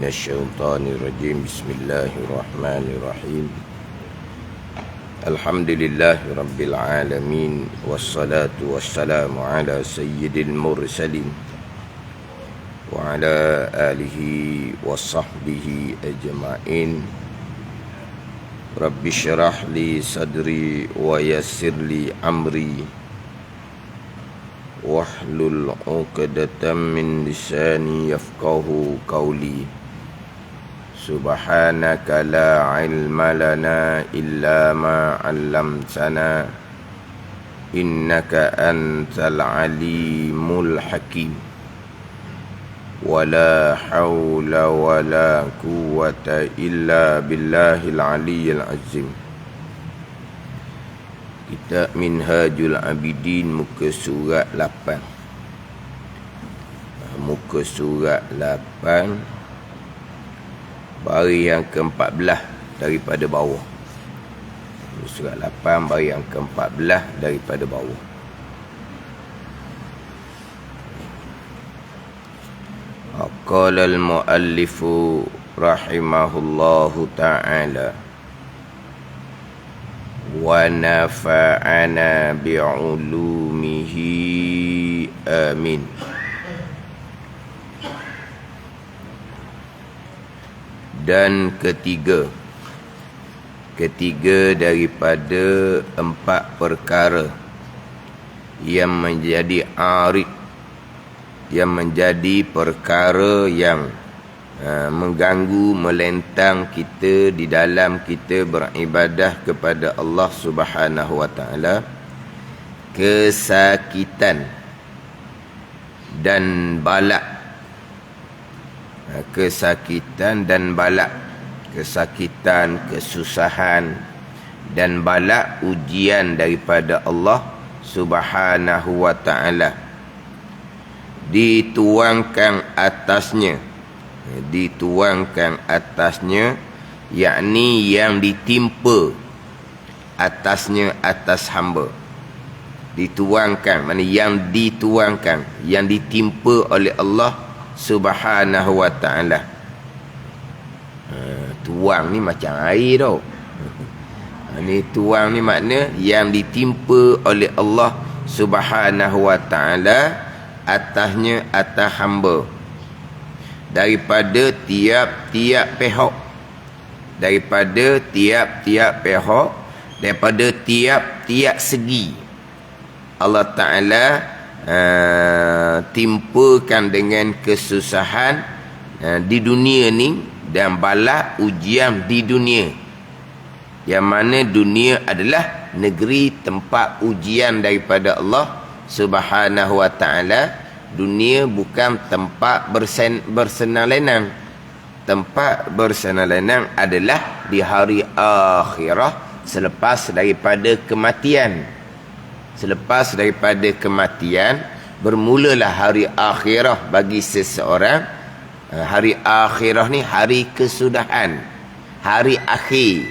الشيطان الرجيم بسم الله الرحمن الرحيم الحمد لله رب العالمين والصلاة والسلام على سيد المرسلين وعلى آله وصحبه أجمعين رب اشرح لي صدري ويسر لي أمري واحلل عقدة من لساني يفقه قولي سبحانك لا علم لنا إلا ما علمتنا إنك أنت العليم الحكيم ولا حول ولا قوة إلا بالله العلي العظيم. Kitab Minhajul Abidin muka surat 8. Muka surat 8 baris yang ke-14 daripada bawah. Surat 8 baris yang ke-14 daripada bawah. Qala al-muallifu rahimahullahu ta'ala wa nafa'ana bi'ulumihi amin. Dan ketiga daripada 4 perkara yang menjadi arid, yang menjadi perkara yang mengganggu, melentang kita di dalam kita beribadah kepada Allah Subhanahu wa taala, kesakitan dan balak. Kesakitan dan balak, kesakitan, kesusahan dan balak, ujian daripada Allah Subhanahu wa taala dituangkan atasnya, yakni yang ditimpa atasnya, atas hamba. Dituangkan maknanya yang dituangkan, yang ditimpa oleh Allah Subhanahu wa ta'ala. Tuang ni macam air tau. Ni tuang ni makna yang ditimpa oleh Allah Subhanahu wa ta'ala atasnya, atas hamba, daripada tiap-tiap pihak, daripada tiap-tiap segi. Allah Ta'ala timpakan dengan kesusahan di dunia ni dan bala ujian di dunia, yang mana dunia adalah negeri tempat ujian daripada Allah Subhanahu wa ta'ala. Dunia bukan tempat bersenang lenang. Tempat bersenang lenang adalah di hari akhirah, selepas daripada kematian. Selepas daripada kematian bermulalah hari akhirah bagi seseorang. Hari akhirah ni hari kesudahan, hari akhir.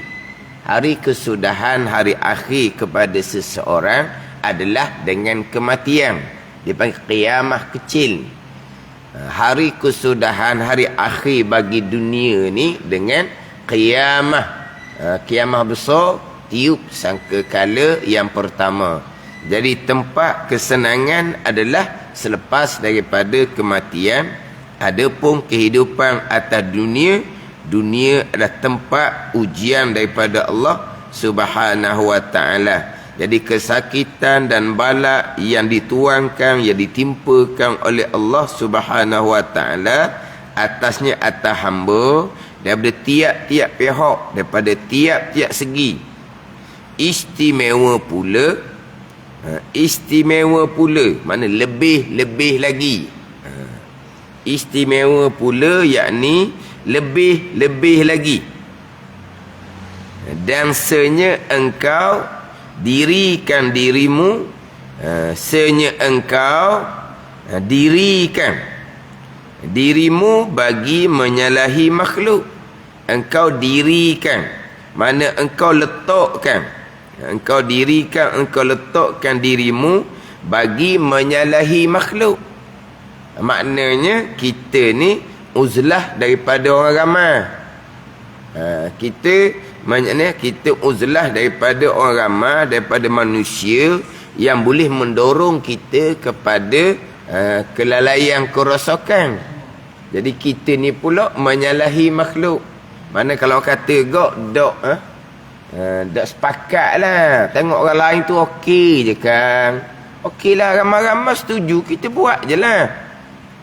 Hari kesudahan, hari akhir kepada seseorang adalah dengan kematian. Dipanggil qiyamah kecil. Hari kesudahan, hari akhir bagi dunia ni dengan qiyamah. Qiyamah besar, tiup sangkakala yang pertama. Jadi tempat kesenangan adalah selepas daripada kematian. Adapun kehidupan atas dunia, dunia adalah tempat ujian daripada Allah Subhanahu wa ta'ala. Jadi kesakitan dan bala yang dituangkan, yang ditimpakan oleh Allah Subhanahu wa ta'ala atasnya, atas hamba, daripada tiap-tiap pihak, daripada tiap-tiap segi. Istimewa pula, mana lebih lagi. Istimewa pula yakni lebih lagi. Dan senya engkau dirikan dirimu, senya engkau dirikan dirimu bagi menyalahi makhluk. Engkau dirikan, mana engkau letakkan, engkau dirikan, engkau letakkan dirimu bagi menyalahi makhluk. Maknanya kita ni uzlah daripada orang ramai. Kita maknanya kita uzlah daripada orang ramai, daripada manusia yang boleh mendorong kita kepada kelalaian kerosakan. Jadi kita ni pula menyalahi makhluk. Mana kalau kata dok sepakat lah, tengok orang lain tu okey je kan, okey lah, ramai-ramai setuju, kita buat je lah.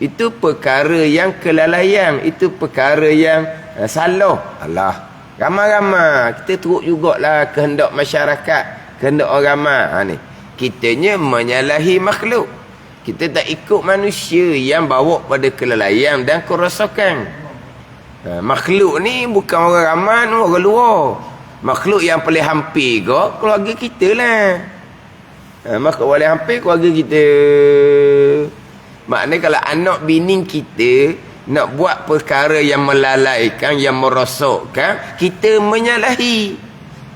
Itu perkara yang kelalaian, itu perkara yang salah. Alah, ramai-ramai kita teruk jugalah kehendak masyarakat, kehendak orang ramai. Ni kitanya menyalahi makhluk. Kita tak ikut manusia yang bawa pada kelalaian dan kerosakan. Makhluk ni bukan orang ramai, orang luar. Makhluk yang paling hampir keluarga kita lah. Makhluk paling hampir keluarga kita. Maknanya kalau anak bini kita nak buat perkara yang melalaikan, yang merosakkan, kita menyalahi.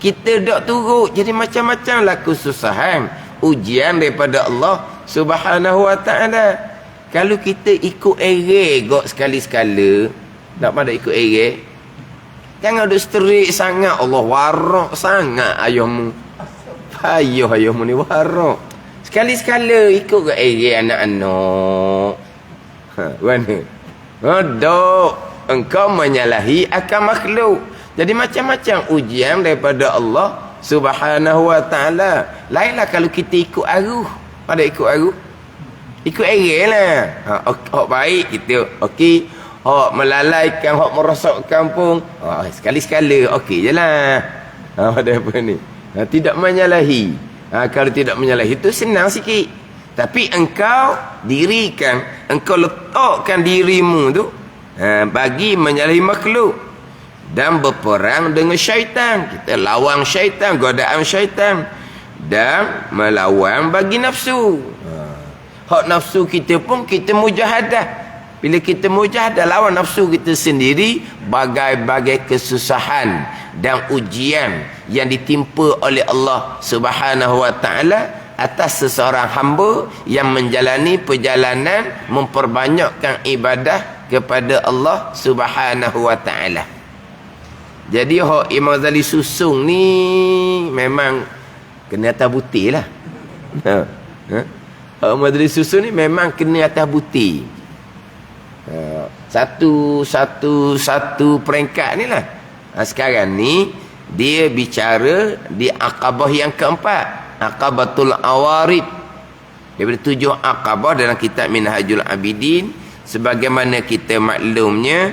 Kita tak turut. Jadi macam-macam lah kesusahan, ujian daripada Allah Subhanahu wa ta'ala. Kalau kita ikut erek sekali-sekala, tak pada ikut erek, jangan duk sterik sangat. Allah warak sangat ayahmu. Ayahmu ni warak. Sekali-sekala ikut ke erek anak-anak. Mana? Dok, engkau menyalahi akan makhluk. Jadi macam-macam ujian daripada Allah Subhanahu wa ta'ala. Lainlah kalau kita ikut arus. Pada ikut arus, ikut erek lah. Hak baik kita okey, hak melalaikan, hak merosakkan pun sekali-sekala okey je lah. Pada apa ni, tidak menyalahi. Kalau tidak menyalahi itu senang sikit. Tapi engkau dirikan, engkau letakkan dirimu tu bagi menyalahi makhluk dan berperang dengan syaitan. Kita lawan syaitan, godaan syaitan, dan melawan bagi nafsu. Hak nafsu kita pun kita mujahadah. Bila kita mujahadah lawan nafsu kita sendiri, bagai-bagai kesusahan dan ujian yang ditimpa oleh Allah Subhanahu wa ta'ala atas seseorang hamba yang menjalani perjalanan memperbanyakkan ibadah kepada Allah Subhanahu wa ta'ala. Jadi hak Imam Ghazali susung ni memang kena atas butir lah. Hak Madri susun ni memang kena atas butir. Satu peringkat ni lah. Sekarang ni dia bicara di Aqabah yang keempat, Aqabatul Awarid. Daripada 7 Aqabah dalam kitab Minhajul Abidin. Sebagaimana kita maklumnya,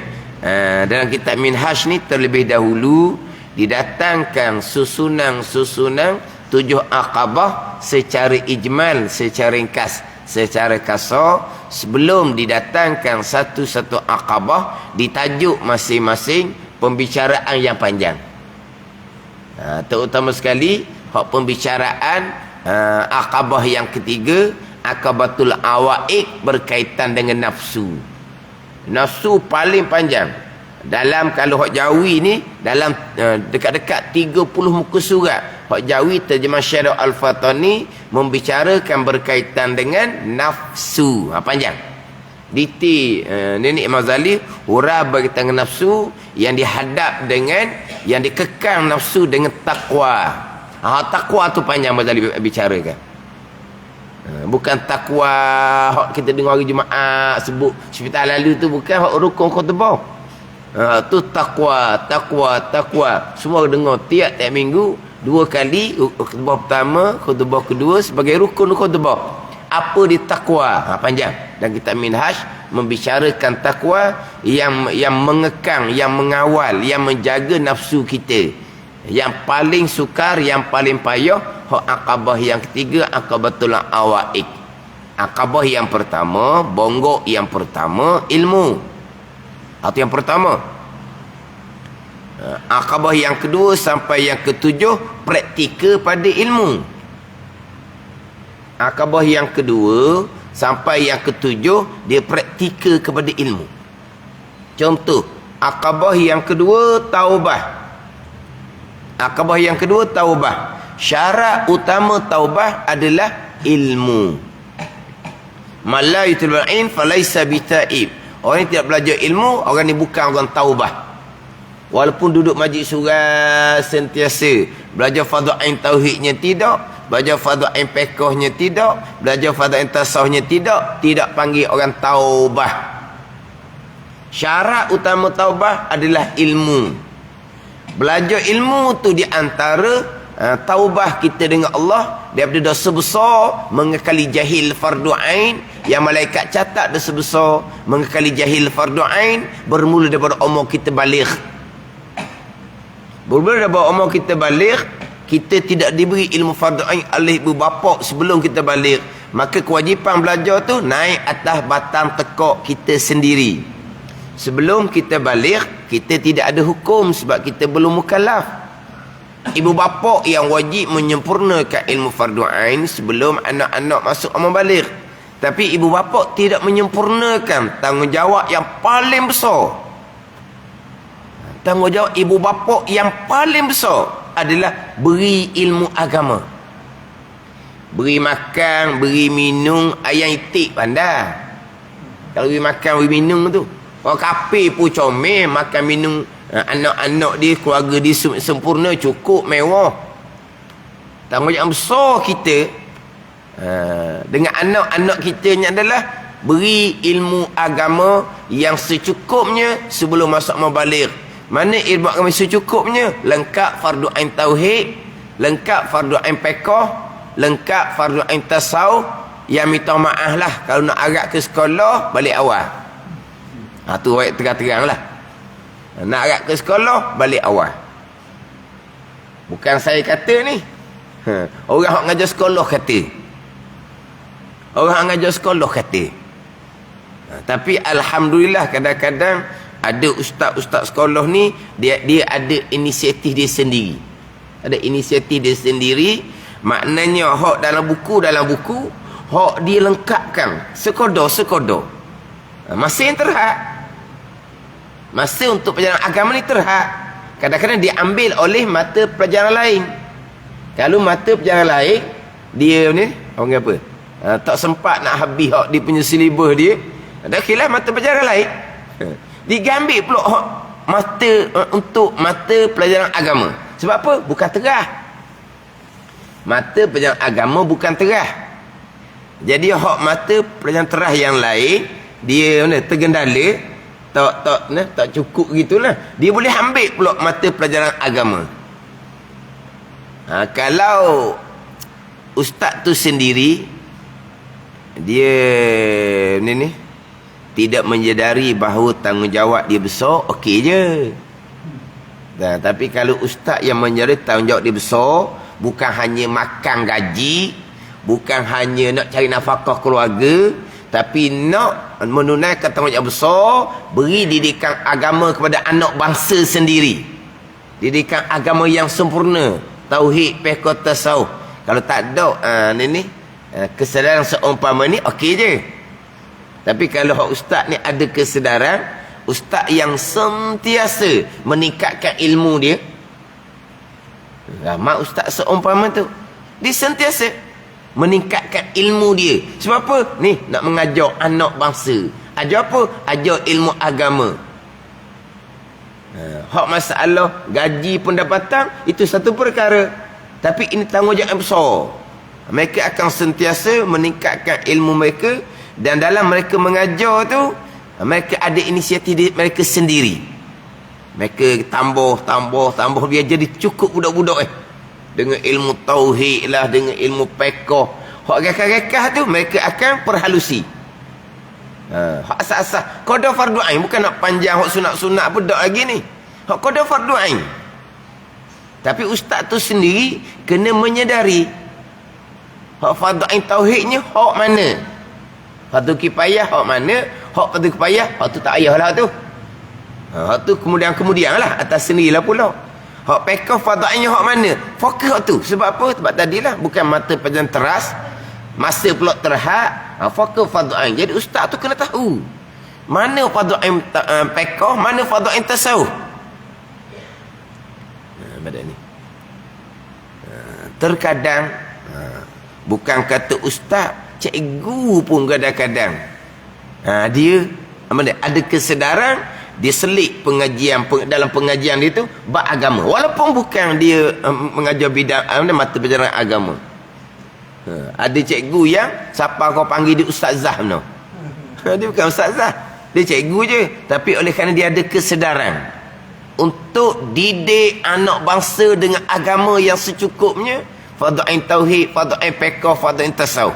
dalam kitab Minhaj ni terlebih dahulu didatangkan susunan 7 Aqabah secara ijmal, secara ringkas, secara kasar, sebelum didatangkan satu-satu Aqabah ditajuk masing-masing pembicaraan yang panjang. Terutama sekali hak pembicaraan Aqabah yang ketiga, Aqabatul Awaid, berkaitan dengan nafsu. Nafsu paling panjang. Dalam kalau hak Jawi ni dalam dekat-dekat 30 muka surat. Hak Jawi terjemah Syekh Al-Fatani membicarakan berkaitan dengan nafsu. Panjang. Detail Nenek Imam Ghazali hurah berkaitan dengan nafsu yang dihadap dengan, yang dikekang nafsu dengan takwa. Takwa tu panjang Imam Ghazali bicarakan. Bukan takwa hak kita dengar hari Jumaat sebut sepital lalu tu, bukan hak rukun khutbah. Tu takwa. Semua dengar tiap-tiap minggu 2 kali, khutbah pertama, khutbah kedua sebagai rukun khutbah. Apa di takwa? Panjang. Dan kitab Minhaj membicarakan takwa yang mengekang, yang mengawal, yang menjaga nafsu kita. Yang paling sukar, yang paling payah, hak Aqabah yang ketiga, Aqabatul Awaid. Aqabah yang pertama, bonggok yang pertama, ilmu. Itu yang pertama. Aqabah yang kedua sampai yang ketujuh, praktikal pada ilmu. Aqabah yang kedua sampai yang ketujuh, dia praktikal kepada ilmu. Contoh, Aqabah yang kedua, taubah. Aqabah yang kedua, taubah. Syarat utama taubah adalah ilmu. Man la yutlu'in falaysa bitaib. Orang yang tidak belajar ilmu, orang ni bukan orang taubah. Walaupun duduk majlis surah sentiasa, belajar fardu ain tauhidnya tidak, belajar fardu ain fiqhnya tidak, belajar fardu ain tasawufnya tidak panggil orang taubah. Syarat utama taubah adalah ilmu. Belajar ilmu tu di antara taubah kita dengan Allah daripada dosa besar, mengekali jahil fardu ain yang malaikat catat dosa besar, mengekali jahil fardu ain bermula daripada umur kita baligh. Bermula daripada umur kita baligh, kita tidak diberi ilmu fardu ain oleh ibu bapa sebelum kita baligh, maka kewajipan belajar tu naik atas batang tekak kita sendiri. Sebelum kita baligh, kita tidak ada hukum sebab kita belum mukallaf. Ibu bapa yang wajib menyempurnakan ilmu fardu ain sebelum anak-anak masuk umur baligh. Tapi ibu bapa tidak menyempurnakan tanggungjawab yang paling besar. Tanggungjawab ibu bapa yang paling besar adalah beri ilmu agama. Beri makan, beri minum, ayam itik pandai. Kalau beri makan, beri minum tu, orang kafir pun comel makan minum. Anak-anak dia, keluarga dia sempurna, cukup, mewah. Tanggungjawab besar kita dengan anak-anak kita ni adalah beri ilmu agama yang secukupnya sebelum masuk mabaligh. Mana ilmu agama secukupnya? Lengkap fardu ain tauhid, lengkap fardu ain fiqh, lengkap fardu ain tasawuf. Yang minta maaf lah kalau nak arak ke sekolah balik awal. Tu baik terang-terang lah. Nak arak ke sekolah balik awal. Bukan saya kata ni, orang yang ngajar sekolah kata. Orang yang ngajar sekolah kata. Tapi alhamdulillah kadang-kadang ada ustaz-ustaz sekolah ni dia ada inisiatif dia sendiri. Ada inisiatif dia sendiri. Maknanya hak dalam buku, hak dia lengkapkan sekodar. Masa yang terhad, masa untuk pelajaran agama ni terhad. Kadang-kadang dia ambil oleh mata pelajaran lain. Kalau mata pelajaran lain, dia ni orang apa? Tak sempat nak habis hak dia punya silibus dia. Dah khilaf mata pelajaran lain. Digambil pula hak mata untuk mata pelajaran agama. Sebab apa? Bukan terah. Mata pelajaran agama bukan terah. Jadi hak mata pelajaran terah yang lain, dia tergendala, tak cukup gitulah. Dia boleh ambil pula mata pelajaran agama. Kalau ustaz tu sendiri dia ni tidak menyedari bahawa tanggungjawab dia besar, okey je. Tapi kalau ustaz yang menyedari tanggungjawab dia besar, bukan hanya makan gaji, bukan hanya nak cari nafkah keluarga, tapi nak menunaikan tanggungjawab besar, beri didikan agama kepada anak bangsa sendiri. Didikan agama yang sempurna, tauhid, fiqh, tasawuf. Kalau tak ada kesedaran seumpama ni, okey je. Tapi kalau ustaz ni ada kesedaran, ustaz yang sentiasa meningkatkan ilmu dia, ramai ustaz seumpama tu, dia sentiasa meningkatkan ilmu dia. Sebab apa? Ni nak mengajar anak bangsa. Ajar apa? Ajar ilmu agama. Hak masalah gaji pendapatan itu satu perkara, tapi ini tanggungjawab yang besar. Mereka akan sentiasa meningkatkan ilmu mereka, dan dalam mereka mengajar tu, mereka ada inisiatif mereka sendiri. Mereka tambah biar jadi cukup budak-budak dengan ilmu tauhid lah, dengan ilmu fiqh. Hak rekah-rekah tu mereka akan perhalusi. Hak asas-asas qada fardu ain, bukan nak panjang hak sunat-sunat apa dak lagi ni. Hak qada fardu ain. Tapi ustaz tu sendiri kena menyedari hak fardu ain tauhidnya hak mana, fardu kifayah hak mana, hak fardu kifayah hak tu tak payahlah tu. Hak tu kemudian lah atas sendirilah pula. Hak fiqh fardu ainnya hak mana, fokus hak tu. Sebab apa? Sebab tadilah bukan mata pelajaran teras, masa pula terhad, fokus fardu ain. Jadi ustaz tu kena tahu mana fardu ain fiqh, mana fardu ain tasawuf. Badan ni terkadang bukan kata ustaz, cikgu pun kadang-kadang dia Ada kesedaran, dia selit dalam pengajian dia tu bab agama. Walaupun bukan dia mengajar bidang mata pelajaran agama. Ada cikgu yang siapa kau panggil dia ustazah no. Dia bukan ustazah. Dia cikgu je. Tapi oleh kerana dia ada kesedaran untuk didik anak bangsa dengan agama yang secukupnya, fardu ain tauhid, fardu ain fiqh, fardu ain tasawuf.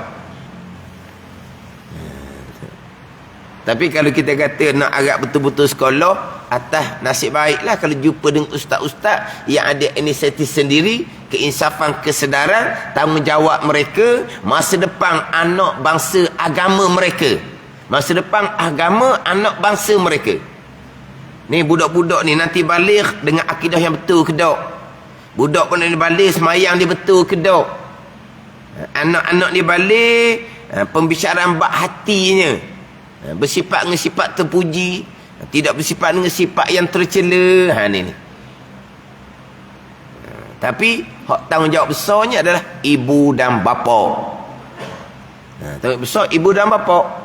Tapi kalau kita kata nak agak betul-betul sekolah, atas nasib baiklah kalau jumpa dengan ustaz-ustaz yang ada inisiatif sendiri, keinsafan, kesedaran, tanggungjawab mereka, masa depan anak bangsa agama mereka. Masa depan agama anak bangsa mereka. Ni budak-budak ni nanti balik dengan akidah yang betul ke tak? Budak pun ni balik semayang dia betul ke tak? Anak-anak ni balik pembicaraan bak hatinya, bersifat dengan sifat terpuji, tidak bersifat dengan sifat yang tercela. Ni. Tapi hak tanggungjawab besarnya adalah ibu dan bapa. Tanggungjawab besar ibu dan bapa.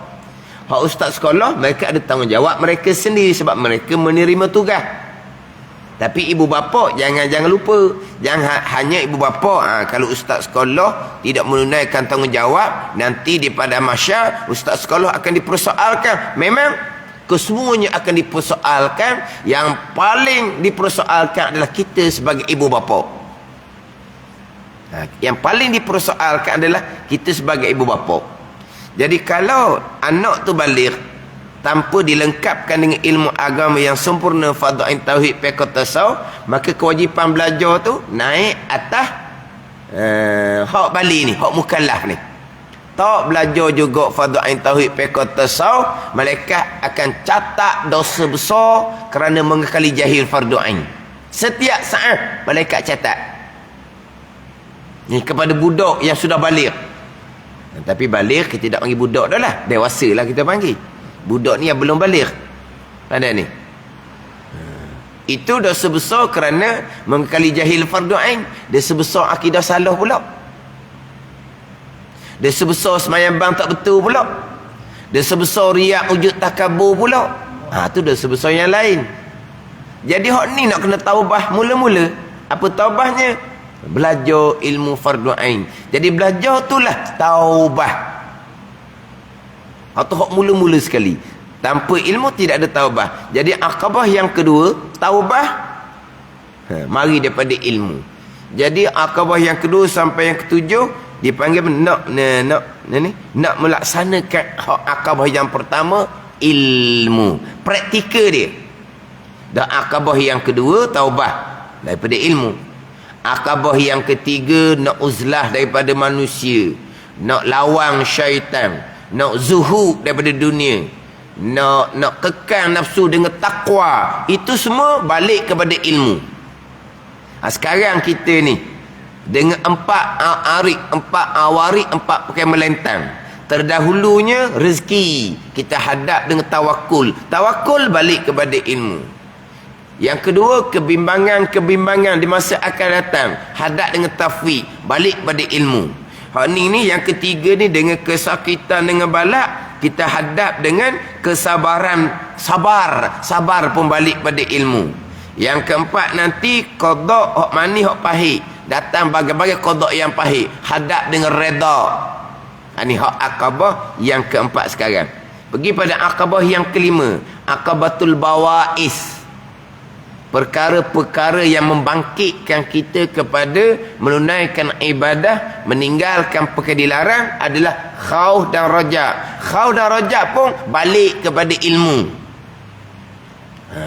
Hak ustaz sekolah, mereka ada tanggungjawab mereka sendiri sebab mereka menerima tugas. Tapi ibu bapa jangan lupa, jangan hanya ibu bapa. Kalau ustaz sekolah tidak menunaikan tanggungjawab, nanti di pada mahsyar ustaz sekolah akan dipersoalkan. Memang kesemuanya akan dipersoalkan. Yang paling dipersoalkan adalah kita sebagai ibu bapa. Yang paling dipersoalkan adalah kita sebagai ibu bapa. Jadi kalau anak tu balik tanpa dilengkapkan dengan ilmu agama yang sempurna, fardu ain tauhid, fiqh, tasawuf, maka kewajipan belajar tu naik atas hak balik ni, hak mukallaf ni. Tak belajar juga fardu ain tauhid, fiqh, tasawuf, malaikat akan catat dosa besar kerana mengekali jahil fardu ain. Setiap saat malaikat catat. Ni kepada budak yang sudah balik. Tapi balik kita tak panggil budak dah lah, dewasa lah kita panggil. Budak ni yang belum balik. Ada ni. Itu dosa besar kerana mengekali jahil fardu ain. Dosa besar akidah salah pula. Dosa besar sembahyang bang tak betul pula. Dosa besar riak, ujud, takabur pula. Tu dosa besar yang lain. Jadi hak ni nak kena taubah mula-mula. Apa taubahnya? Belajar ilmu fardu ain. Jadi belajar itulah taubah. Atau hak mula-mula sekali. Tanpa ilmu tidak ada taubah. Jadi akabah yang kedua, taubah mari daripada ilmu. Jadi akabah yang kedua sampai yang ketujuh dipanggil nak melaksanakan hak akabah yang pertama, ilmu. Praktikal dia. Dan akabah yang kedua, taubah daripada ilmu. Akabah yang ketiga, nak uzlah daripada manusia, nak lawang syaitan, nak zuhud daripada dunia, nak kekang nafsu dengan takwa. Itu semua balik kepada ilmu. Sekarang kita ni dengan 4 awarik 4 pakai melentang. Terdahulunya rezeki, kita hadap dengan tawakul. Tawakul balik kepada ilmu. Yang kedua, kebimbangan di masa akan datang, hadap dengan tafwid, balik pada ilmu. Hak ni yang ketiga ni, dengan kesakitan, dengan balak, kita hadap dengan kesabaran, sabar pun balik pada ilmu. Yang keempat nanti, qada, hak manis, hak pahit, datang bagai-bagai qada yang pahit, hadap dengan reda. Ini hak akabah yang keempat sekarang. Pergi pada akabah yang kelima, akabatul bawais. Perkara-perkara yang membangkitkan kita kepada menunaikan ibadah, meninggalkan perkara dilarang adalah khauf dan raja. Khauf dan raja pun balik kepada ilmu.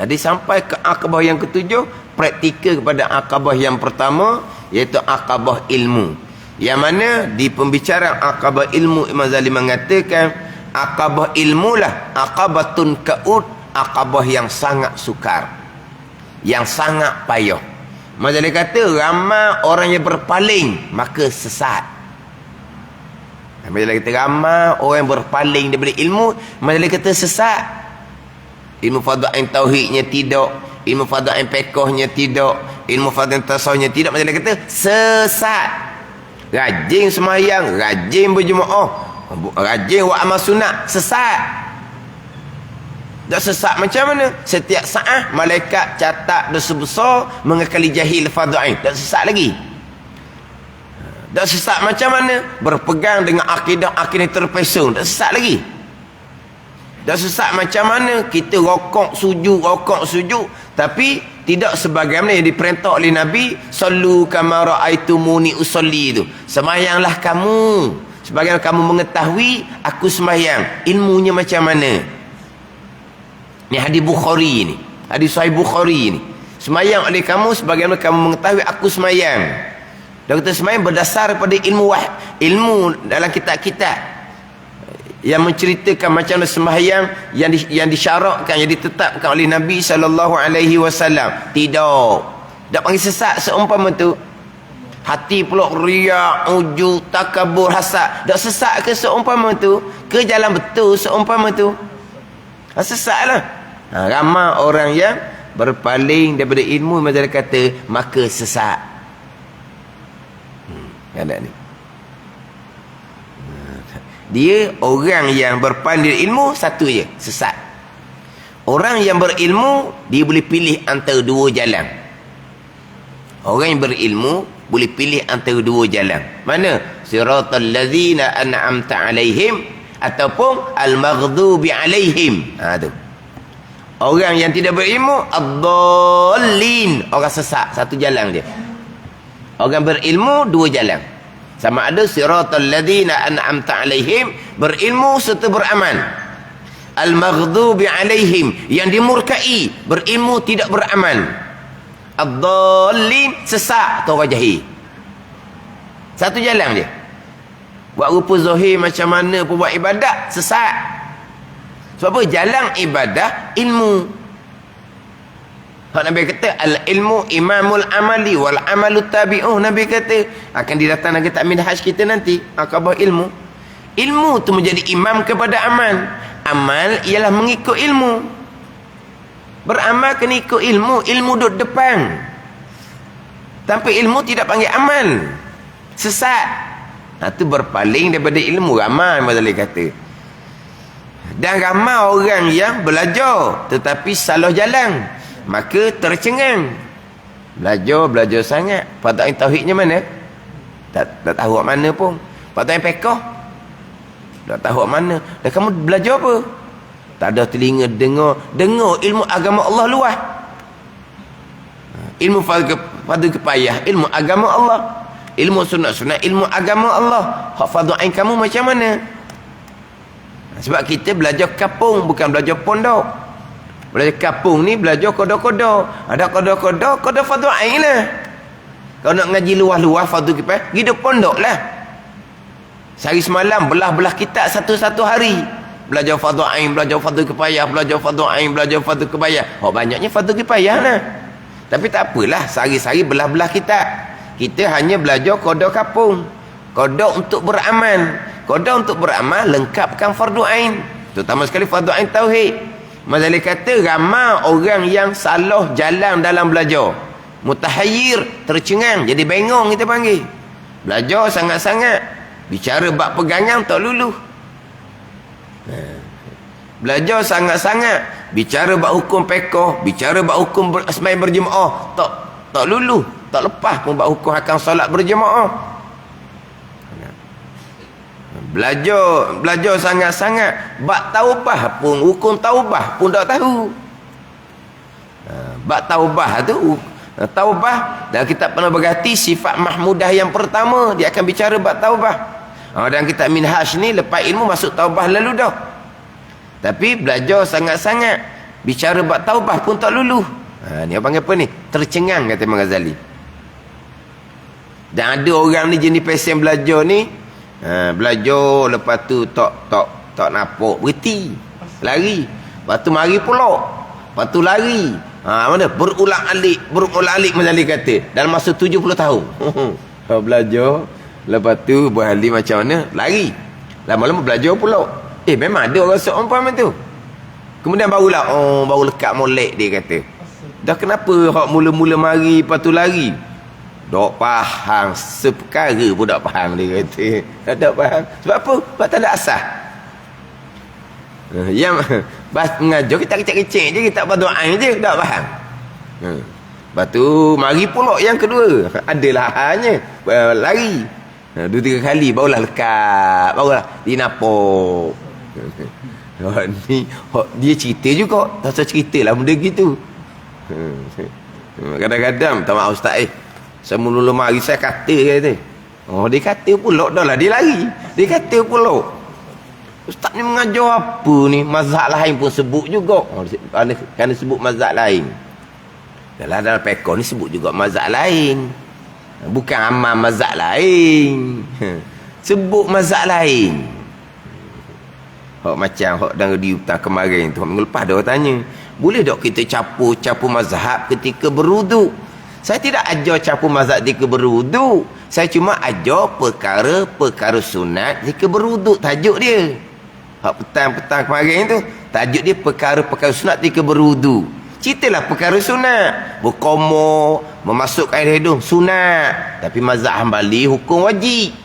Dia sampai ke akabah yang ketujuh, praktikal kepada akabah yang pertama, iaitu akabah ilmu. Yang mana di pembicaraan akabah ilmu, Imam Ghazali mengatakan akabah ilmulah akabatun ka'ud, akabah yang sangat sukar, yang sangat payah. Mazali kata ramai orang yang berpaling maka sesat. Mazali kata ramai orang yang berpaling daripada ilmu, Mazali kata sesat. Ilmu fardu ain tauhidnya tidak, ilmu fardu ain fiqhnya tidak, ilmu fardu ain tasawufnya tidak. Mazali kata sesat. Rajin semayang, rajin berjemaah, rajin buat amal sunat, sesat. Tak sesat macam mana? Setiap saat malaikat catat dosa besar mengekali jahil fardhu ain. Tak sesat lagi. Tak sesat macam mana? Berpegang dengan akidah terpesong. Tak sesat lagi. Tak sesat macam mana? Kita rokok sujud. Tapi tidak sebagaimana yang diperintah oleh Nabi, sallu kama ra'aitumuni usolli itu. Sembahyanglah kamu sebagaimana kamu mengetahui aku sembahyang. Ilmunya macam mana? Ni hadis Bukhari ni. Hadis Sahih Bukhari ni. Sembahyang oleh kamu sebagaimana kamu mengetahui aku sembahyang. Dan kita sembahyang berdasar pada ilmu dalam kitab-kitab yang menceritakan macam mana sembahyang yang disyarakkan, yang ditetapkan oleh Nabi SAW. Tidak. Tak panggil sesat seumpama tu. Hati pula riak, ujub, takabur, hasad. Tak sesat ke seumpama tu? Ke jalan betul seumpama tu? Sesat lah. Ramai orang yang berpaling daripada ilmu, macam kata, maka sesat. Ada ni. Dia orang yang berpaling dari ilmu, satu je, sesat. Orang yang berilmu, dia boleh pilih antara dua jalan. Orang yang berilmu boleh pilih antara dua jalan. Mana? Siratal ladzina an'amta alaihim ataupun al-maghdubi alaihim. Tu. Orang yang tidak berilmu, ad-dallin, orang sesat, satu jalan dia. Orang berilmu, dua jalan. Sama ada siratal ladzina an'amta alaihim, berilmu serta beramal. Al-maghdubi alaihim, yang dimurkai, berilmu tidak beramal. Ad-dallin, sesat atau orang jahil. Satu jalan dia. Buat rupa zahir macam mana pun buat ibadat, sesat. Sebab apa? Jalan ibadah ilmu. Nabi kata al-ilmu imamul amali wal amalu tabi'uh. Nabi kata akan didatang lagi tak minhaj kita nanti akabah ilmu. Ilmu tu menjadi imam kepada amal. Amal ialah mengikut ilmu. Beramal kena ikut ilmu. Ilmu duduk depan. Tanpa ilmu tidak panggil amal. Sesat. Itu berpaling daripada ilmu. Ramai Mazali kata. Dan ramai orang yang belajar tetapi salah jalan, maka tercengang. Belajar sangat, patut tauhidnya mana? Tak tahu kat mana pun. Patut fiqh tak tahu kat mana. Dan kamu belajar apa? Tak ada telinga dengar ilmu agama Allah luas. Ilmu fardu kifayah, ilmu agama Allah. Ilmu sunat-sunat, ilmu agama Allah. Hak fardu ain kamu macam mana? Sebab kita belajar kapung, bukan belajar pondok. Belajar kapung ni belajar kodoh-kodoh. Ada kodoh-kodoh, kodoh fardu ain lah. Kalau nak ngaji luas-luas fardu kifayah, hidup pondok lah. Sehari semalam belah-belah kitab satu-satu hari. Belajar fardu ain, belajar fardu kifayah, belajar fardu ain, belajar fardu kifayah. Banyaknya fardu kifayah lah. Tapi tak apalah, sehari-hari belah-belah kitab. Kita hanya belajar kodoh kapung. Kodoh untuk beramal. Kodoh untuk beramal lengkapkan fardu ain. Terutama sekali fardu ain tauhid. Mazali kata ramai orang yang salah jalan dalam belajar. Mutahayyir, tercengang, jadi bengong kita panggil. Belajar sangat-sangat, bicara bab pegangan tak luluh. Belajar sangat-sangat, bicara bab hukum fiqh, bicara bab hukum sembahyang berjemaah, tak luluh, tak lepas pun bab hukum hakam solat berjemaah. Belajar sangat-sangat, bab taubah pun, hukum taubah pun tak tahu. Bab taubah tu, taubah dalam kitab Penuh Berhati sifat mahmudah yang pertama dia akan bicara bab taubah. Dan kitab Minhaj ni lepas ilmu masuk taubah lalu dah. Tapi belajar sangat-sangat, bicara bab taubah pun tak luluh. Ni apa panggil apa ni? Tercengang kata Imam Ghazali. Dan ada orang ni jenis pesen belajar ni, belajar lepas tu tak nampak, berhenti, lari, lepas tu mari pula, lepas tu lari, mana berulang-alik Mazali kata dalam masa 70 tahun. Belajar lepas tu berhali macam mana, lari, lama-lama belajar pula. Memang ada orang seumpama tu. Kemudian barulah baru lekat molek dia kata. Dah kenapa hak mula-mula mari lepas tu lari? Tak faham, seperkara pun tak faham dia kata. Tak faham. Sebab apa? Sebab tak ada asas. Yang Mengajar kita kecek-kecek je, kita berdoa je, tak faham. Lepas tu mari pulak yang kedua, adalah hanya lari 2-3 kali barulah lekat, barulah dinapok. Ni dia cerita juga, tak usah ceritalah benda gitu. Kadang-kadang minta maaf ustaz, saya mula mari saya kata dia kata pulak dah lah, dia lari, dia kata pulak. Ustaz ni mengajar apa ni, mazhab lain pun sebut juga. Kerana sebut mazhab lain. Dalam pekor ni sebut juga mazhab lain, bukan amal mazhab lain. Sebut mazhab lain. Macam dan di hutang kemarin tu, minggu lepas dia tanya, boleh tak kita campur mazhab ketika berwuduk? Saya tidak ajar campur mazhab ketika berwuduk, saya cuma ajar perkara-perkara sunat ketika berwuduk. Tajuk dia petang-petang kemarin tu, tajuk dia perkara-perkara sunat ketika berwuduk. Ceritalah perkara sunat. Berkomor, memasukkan air hidung, sunat. Tapi mazhab Hambali hukum wajib.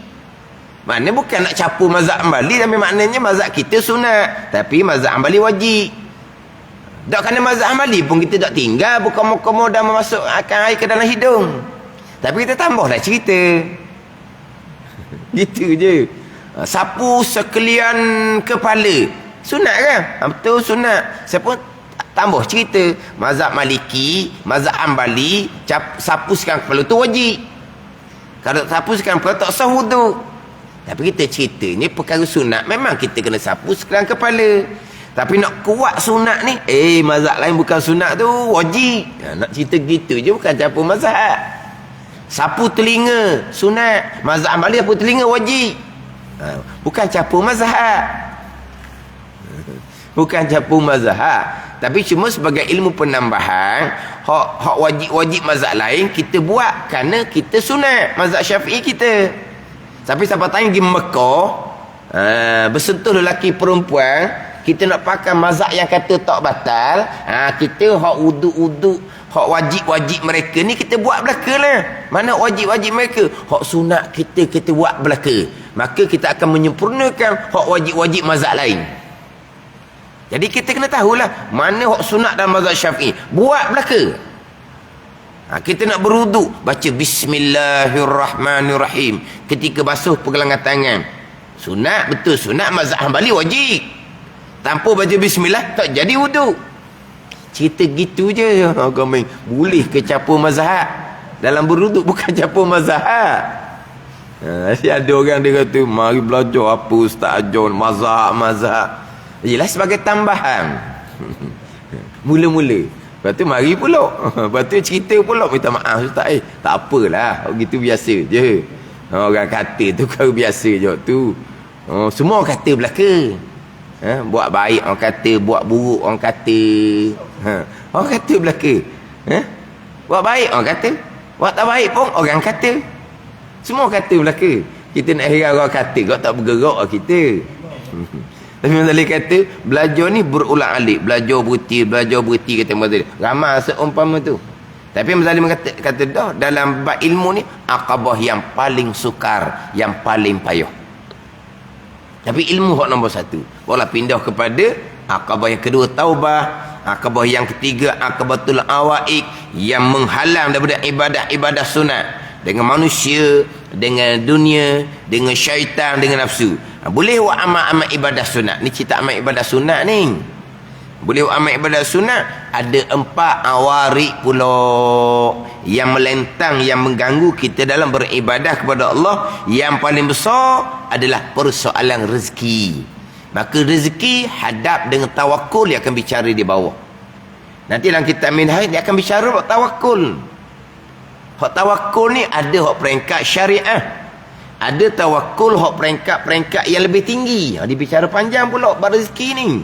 Maknanya bukan nak campur mazhab Hambali, tapi maknanya mazhab kita sunat, tapi mazhab Hambali wajib. Tak kena mazhab Hambali pun kita tak tinggal berkomor-komor dan memasukkan air ke dalam hidung. Tapi kita tambahlah cerita. Gitu je. Sapu sekalian kepala. Sunat kan? Betul sunat. Saya pun tambah cerita, mazhab Maliki, mazhab Hambali, sapu sekarang kepala tu wajib. Kalau sapu sekarang kepala tak sah wuduk. Tapi kita cerita ni perkara sunat, memang kita kena sapu sekarang kepala. Tapi nak kuat sunat ni, mazhab lain bukan sunat tu wajib. Nak cerita gitu je, bukan campur mazhab. Sapu telinga sunat, mazhab Hambali sapu telinga wajib. Bukan campur mazhab. Bukan campur mazhab. Tapi cuma sebagai ilmu penambahan, hak wajib-wajib mazhab lain kita buat kerana kita sunat mazhab Syafi'i kita. Tapi siapa tanya pergi Mekah, bersentuh lelaki perempuan, kita nak pakai mazhab yang kata tak batal, kita hak uduk-uduk, hak wajib-wajib mereka ni kita buat belaka lah. Mana wajib-wajib mereka? Hak sunat kita buat belaka. Maka kita akan menyempurnakan hak wajib-wajib mazhab lain. Jadi kita kena tahulah mana hak sunat dalam mazhab Syafi'i, buat belaka. Kita nak berwuduk, baca Bismillahirrahmanirrahim ketika basuh pergelangan tangan. Sunat, betul sunat, mazhab Hambali wajib. Tanpa baca bismillah tak jadi wuduk. Cerita gitu je. Boleh ke campur mazhab dalam berwuduk? Bukan campur mazhab. Ada orang dia kata, mari belajar apa ustaz ajar mazhab. Yelah sebagai tambahan. Mula-mula. Lepas tu mari pula. Lepas tu cerita pula, minta maaf ustaz. Tak apalah, gitu biasa je. Orang kata tu kau biasa je tu. Semua orang kata belaka. Buat baik orang kata, buat buruk orang kata. Orang kata belaka. Buat baik orang kata, buat tak baik pun orang kata. Semua kata belaka. Kita nak heran orang kata, kau tak bergerak kita. Tapi Mazali kata, belajar ni berulang-alik, belajar berhenti kata Mazali. Ramai seumpama tu. Tapi Mazali kata dah, dalam bab ilmu ni akabah yang paling sukar, yang paling payah. Tapi ilmu hak nombor 1. Walau pindah kepada akabah yang kedua, taubah. Akabah yang ketiga, akabatul awaik, yang menghalang daripada ibadah-ibadah sunat. Dengan manusia, dengan dunia, dengan syaitan, dengan nafsu. Boleh buat amal-amal ibadah sunat. Ni cerita amal ibadah sunat ni. Boleh buat amal ibadah sunat. Ada 4 awarik pula yang melentang, yang mengganggu kita dalam beribadah kepada Allah. Yang paling besar adalah persoalan rezeki. Maka rezeki hadap dengan tawakul yang akan bicara di bawah. Nanti dalam kitab Minhaj dia akan bicara buat tawakul. Hak tawakul ni ada hak peringkat syariah. Ada tawakul hak peringkat-peringkat yang lebih tinggi. Dia bicara panjang pula bab rezeki ni.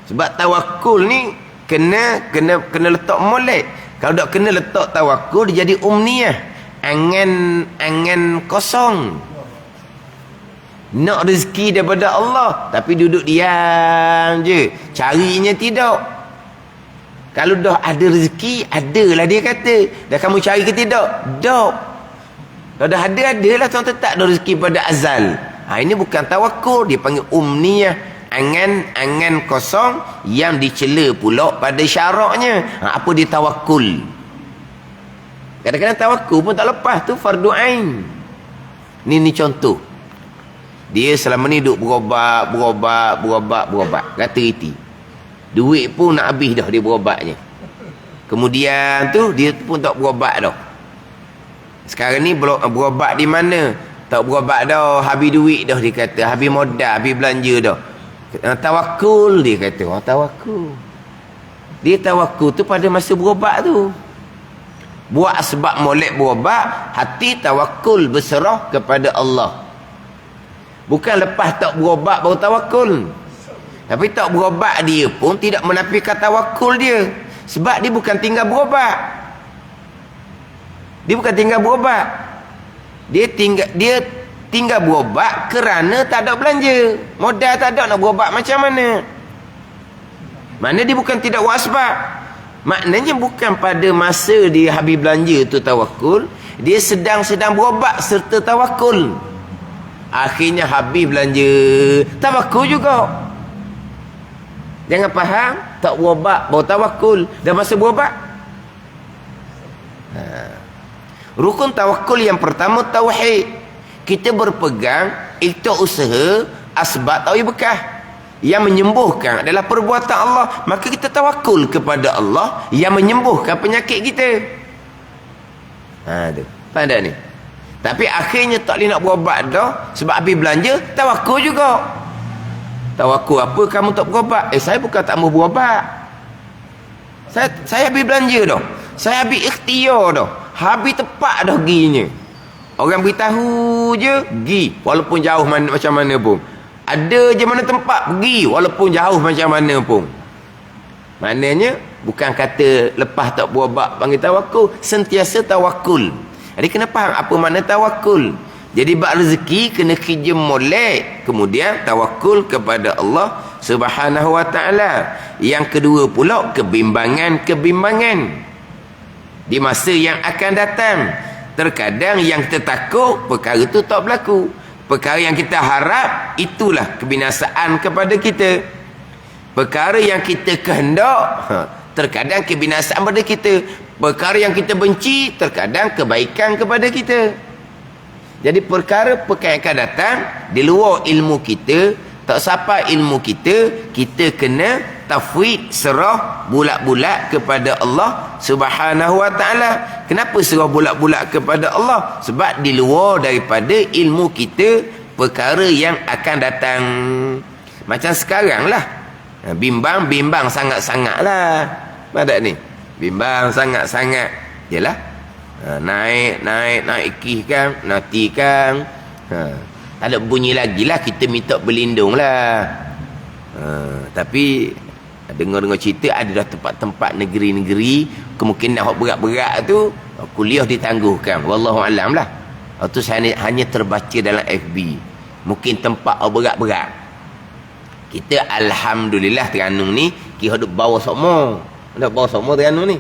Sebab tawakul ni kena letak molek. Kalau tak kena letak tawakul, dia jadi umniyah. Angan kosong. Nak rezeki daripada Allah, tapi duduk diam je. Carinya tidak. Kalau dah ada rezeki, adalah dia kata. Dah kamu cari ke tidak? Tak. Kalau dah ada, adalah tuan tak ada rezeki pada azal. Ini bukan tawakul, dia panggil umniyah. Angan-angan kosong yang dicela pula pada syaraknya. Apa dia tawakul? Kadang-kadang tawakul pun tak lepas, tu fardu ain. Ni contoh. Dia selama ni duk berobat. Kata iti. Duit pun nak habis dah dia berobatnya. Kemudian tu dia pun tak berobat dah. Sekarang ni berobat di mana? Tak berobat dah, habis duit dah dia kata, habis modal, habis belanja dah. Tawakul dia kata. Tawakul. Dia tawakul tu pada masa berobat tu. Buat sebab molek berobat, hati tawakul berserah kepada Allah. Bukan lepas tak berobat baru tawakul. Tapi tak berobat dia pun tidak menafikan tawakul dia. Sebab dia bukan tinggal berobat. Dia bukan tinggal berobat. Dia tinggal berobat kerana tak ada belanja. Modal tak ada, nak berobat macam mana? Mana dia bukan tidak buat sebab. Maknanya bukan pada masa dia habis belanja tu tawakul. Dia sedang berobat serta tawakul. Akhirnya habis belanja, tawakul juga. Jangan faham, tak berobat baru tawakul. Dan masa berobat. Rukun tawakul yang pertama tauhid. Kita berpegang itu usaha asbab tawi bekah. Yang menyembuhkan adalah perbuatan Allah. Maka kita tawakul kepada Allah yang menyembuhkan penyakit kita. Tu. Faham tak ni? Tapi akhirnya tak boleh nak berobat dah. Sebab habis belanja, tawakul juga. Tawakul apa kamu tak berobat? Saya bukan tak mau berobat. Saya habis belanja dah. Saya habis ikhtiar dah. Habis tepat dah ginya. Orang beritahu je, pergi. Walaupun jauh macam mana pun. Ada je mana tempat, pergi. Walaupun jauh macam mana pun. Maknanya, bukan kata lepas tak berobat panggil tawakul. Sentiasa tawakul. Jadi kena faham apa makna tawakul. Jadi bak rezeki kena kerja molek. Kemudian tawakul kepada Allah Subhanahu wa ta'ala. Yang kedua pula, kebimbangan. Di masa yang akan datang. Terkadang yang kita takut, perkara itu tak berlaku. Perkara yang kita harap, itulah kebinasaan kepada kita. Perkara yang kita kehendak, terkadang kebinasaan pada kita. Perkara yang kita benci, terkadang kebaikan kepada kita. Jadi perkara yang akan datang, di luar ilmu kita, tak sampai ilmu kita, kita kena tafwid, serah bulat-bulat kepada Allah Subhanahu wa ta'ala. Kenapa serah bulat-bulat kepada Allah? Sebab di luar daripada ilmu kita perkara yang akan datang. Macam sekarang lah, bimbang sangat-sangat lah. Ada ni bimbang sangat-sangat. Yalah, naik ikih kan, nanti kan, tak ada bunyi lagi lah, kita minta berlindung lah. Tapi dengar-dengar cerita ada dah tempat-tempat negeri-negeri kemungkinan hak berat-berat tu kuliah ditangguhkan. Wallahu alam lah. Itu hanya terbaca dalam FB. Mungkin tempat berat-berat. Kita alhamdulillah Terengganu ni kita duk bawa semua. Dak bawa semua Terengganu ni.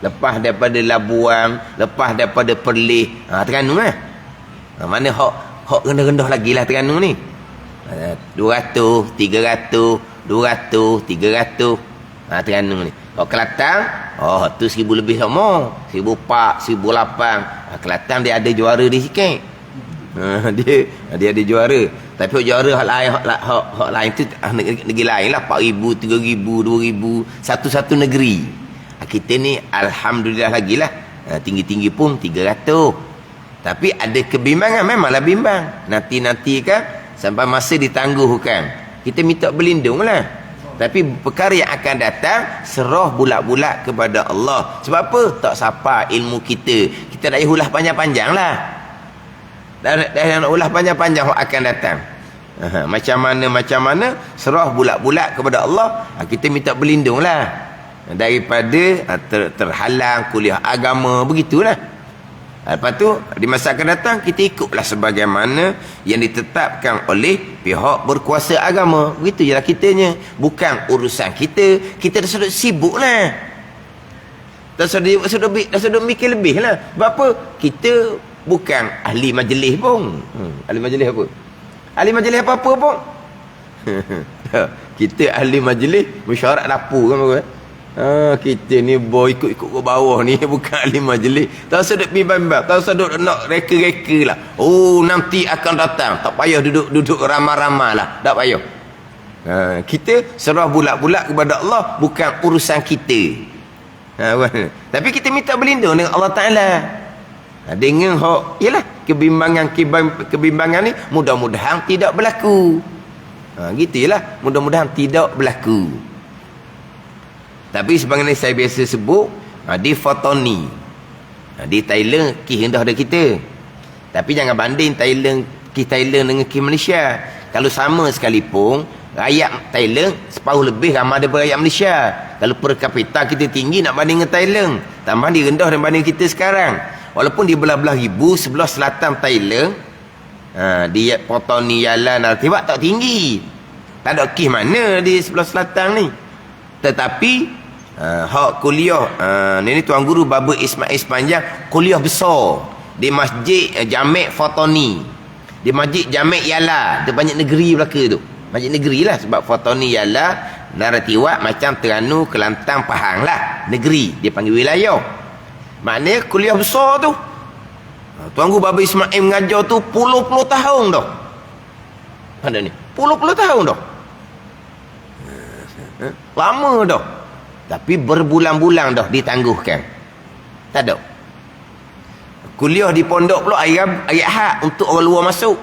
Lepas daripada Labuan, lepas daripada Perlis, Terengganu lah. Mana hak rendah-rendah lagi lah Terengganu ni. 200, 300, 200, 300. Terengganu ni. Kalau Kelantan, tu 1000 lebih sama. 1004, 1008. Kelantan dia ada juara di sikit. Dia ada juara. Tapi juara hak lain tu negeri lain lah, 4000, 3000, 2000, satu-satu negeri. Kita ni alhamdulillah lagi lah. Tinggi-tinggi pun 300. Tapi ada kebimbangan, memanglah bimbang. Nanti kan sampai masa ditangguhkan. Kita minta berlindung lah. Tapi perkara yang akan datang, serah bulat-bulat kepada Allah. Sebab apa? Tak sapa ilmu kita. Kita dah ulah panjang-panjang lah. Dah nak ulah panjang-panjang akan datang. Macam mana, serah bulat-bulat kepada Allah. Kita minta berlindung lah. Daripada terhalang kuliah agama, begitulah. Lepas tu di masa akan datang kita ikutlah sebagaimana yang ditetapkan oleh pihak berkuasa agama. Begitu je lah kitanya. Bukan urusan kita. Kita dah sudah sibuk lah. Dah sudah mikir lebih lah. Sebab apa? Kita bukan ahli majlis pun. Ahli majlis apa? Ahli majlis apa-apa pun. Kita ahli majlis mesyuarat dapur kan apa? Kita ni boy ikut-ikut ke bawah ni bukan ahli majlis. Tak usah duk bimbang, tak usah duk nak reka-reka lah. Oh, nanti akan datang. Tak payah duduk ramai-ramai lah. Tak payah. Kita serah bulat-bulat kepada Allah, bukan urusan kita. Tapi kita minta berlindung dengan Allah Ta'ala. Dengan yalah, kebimbangan ni mudah-mudahan tidak berlaku. Gitulah, mudah-mudahan tidak berlaku. Tapi sebagaimana saya biasa sebut, di Fotoni, di Thailand kes rendah dari kita. Tapi jangan banding kes Thailand dengan kes Malaysia. Kalau sama sekalipun, rakyat Thailand separuh lebih ramai daripada rakyat Malaysia. Kalau per kapita kita tinggi nak banding dengan Thailand, tambah dia rendah daripada kita sekarang. Walaupun di belah-belah ribu sebelah selatan Thailand, di Fotoni, Yalan, Nartibat tak tinggi. Tak ada kes mana di sebelah selatan ni. Tetapi hak kuliah ni Tuan Guru Baba Ismail Sepanjang kuliah besar di Masjid Jamek Fotoni, di Masjid Jamek Yala. Dia banyak negeri belaka tu, masjid negeri lah. Sebab Fotoni, Yala, Naratiwak macam Terengganu, Kelantan, Pahang lah, negeri. Dia panggil wilayah. Maknanya kuliah besar tu. Tuan Guru Baba Ismail mengajar tu puluh-puluh tahun dah. Ada ni puluh-puluh tahun dah. Lama dah. Tapi berbulan-bulan dah ditangguhkan. Tak ada. Kuliah di pondok pula ayat hak untuk orang luar masuk.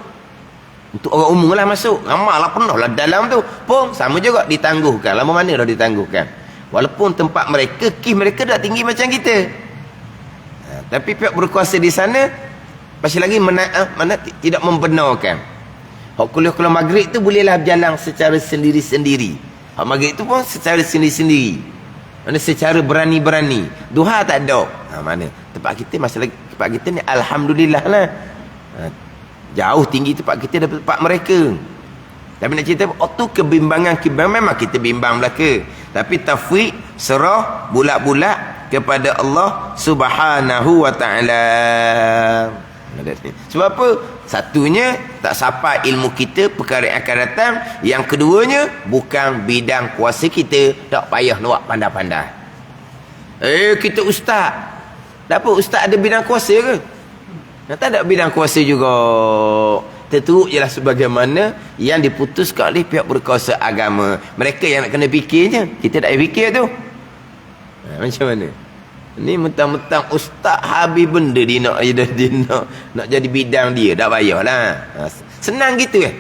Untuk orang umum lah masuk. Lama lah penuh lah dalam tu. Pun sama juga ditangguhkan. Lama mana dah ditangguhkan. Walaupun tempat mereka, kes mereka dah tinggi macam kita. Tapi pihak berkuasa di sana masih lagi tidak membenarkan. Hak kuliah-kuliah maghrib tu bolehlah berjalan secara sendiri-sendiri. Hak maghrib tu pun secara sendiri-sendiri. Mana secara berani-berani. Duha tak ada. Mana? Tempat kita masih lagi, tempat kita ni alhamdulillah lah. Jauh tinggi tempat kita daripada tempat mereka. Tapi nak cerita tu kebimbangan memang kita bimbang belaka. Tapi tafwid serah bulat-bulat kepada Allah Subhanahu wa taala. Sebab apa? Satunya tak sampai ilmu kita perkara yang akan datang. Yang keduanya bukan bidang kuasa kita. Tak payah nak pandai-pandai. Kita ustaz. Tak apa, ustaz ada bidang kuasa ke? Tak ada bidang kuasa juga. Terturut je lah sebagaimana yang diputuskan oleh pihak berkuasa agama. Mereka yang nak kena fikirnya. Kita tak payah fikir tu. Macam mana? Ni mentang-mentang ustaz habis benda dia nak jadi bidang dia. Tak payahlah. Senang gitu kan.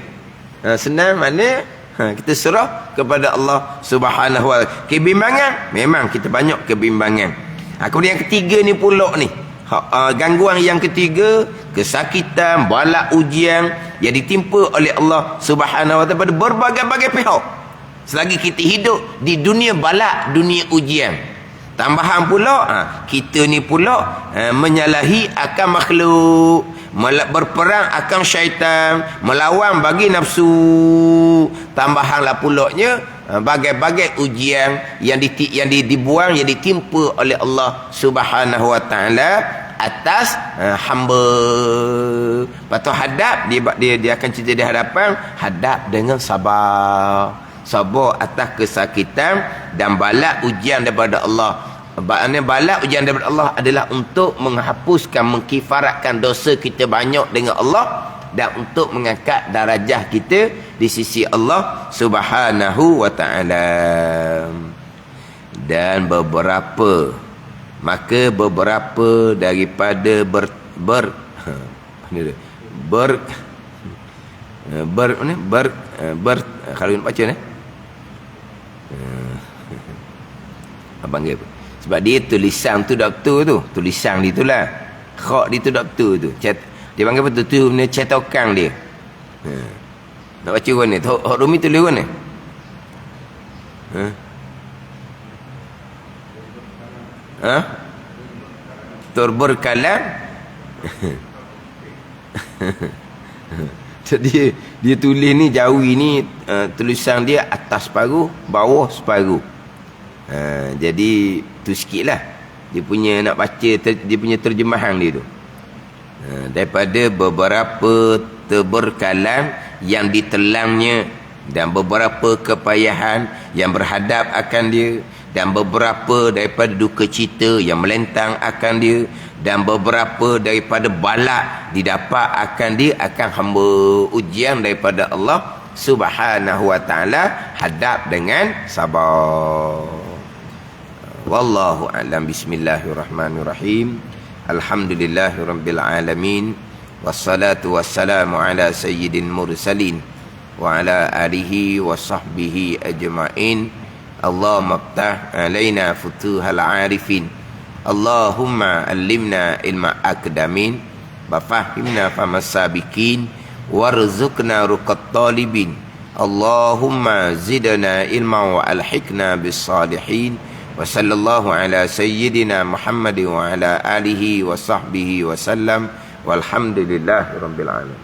Senang mana kita serah kepada Allah Subhanahu wa taala. Kebimbangan memang kita banyak kebimbangan. Kemudian yang ketiga ni pula ni, gangguan yang ketiga, kesakitan, bala ujian yang ditimpa oleh Allah Subhanahu wa taala pada berbagai-bagai pihak. Selagi kita hidup di dunia bala, dunia ujian. Tambahan pula, kita ni pula menyalahi akan makhluk, berperang akan syaitan, melawan bagi nafsu. Tambahanlah pulaknya bagai-bagai ujian yang dibuang, yang ditimpa oleh Allah Subhanahu wa taala atas hamba. Patut hadap dia akan cerita di hadapan, hadap dengan sabar. Sabar atas kesakitan dan bala ujian daripada Allah. Bala ujian daripada Allah adalah untuk menghapuskan, mengkifaratkan dosa kita banyak dengan Allah dan untuk mengangkat darajah kita di sisi Allah Subhanahu wa taala. Dan beberapa daripada kalau nak baca ni abang dia sebab dia tulisan tu doktor tu, tulisan dia tu lah, khak dia tu doktor tu, dia panggil apa tu ni, cetakan dia. Nak baca kan ni, hak Rumi tulis kan ni, Turberkalam. Jadi dia tulis ni Jawi ni, tulisan dia atas separuh, bawah separuh. Jadi tu sikit lah dia punya nak baca, dia punya terjemahan dia tu. Daripada beberapa terberkalam yang ditelangnya, dan beberapa kepayahan yang berhadap akan dia, dan beberapa daripada duka cita yang melentang akan dia, dan beberapa daripada balak didapat akan dia, akan hamba ujian daripada Allah Subhanahu wa ta'ala, hadap dengan sabar. Wallahu a'lam. Bismillahirrahmanirrahim. Alhamdulillahirabbil alamin. Wassalatu wassalamu ala sayyidil mursalin wa ala alihi wa sahbihi ajma'in. Allahumma ftah alaina futuhal arifin. Allahumma allimna ilma akdamin wa fahimna famasabikin warzuqna ruqat talibin. Allahumma zidna ilma wa alhiqna bis salihin. Wa sallallahu ala sayyidina Muhammad wa ala alihi wa sahbihi wa sallam. Walhamdulillahi rabbil alamin.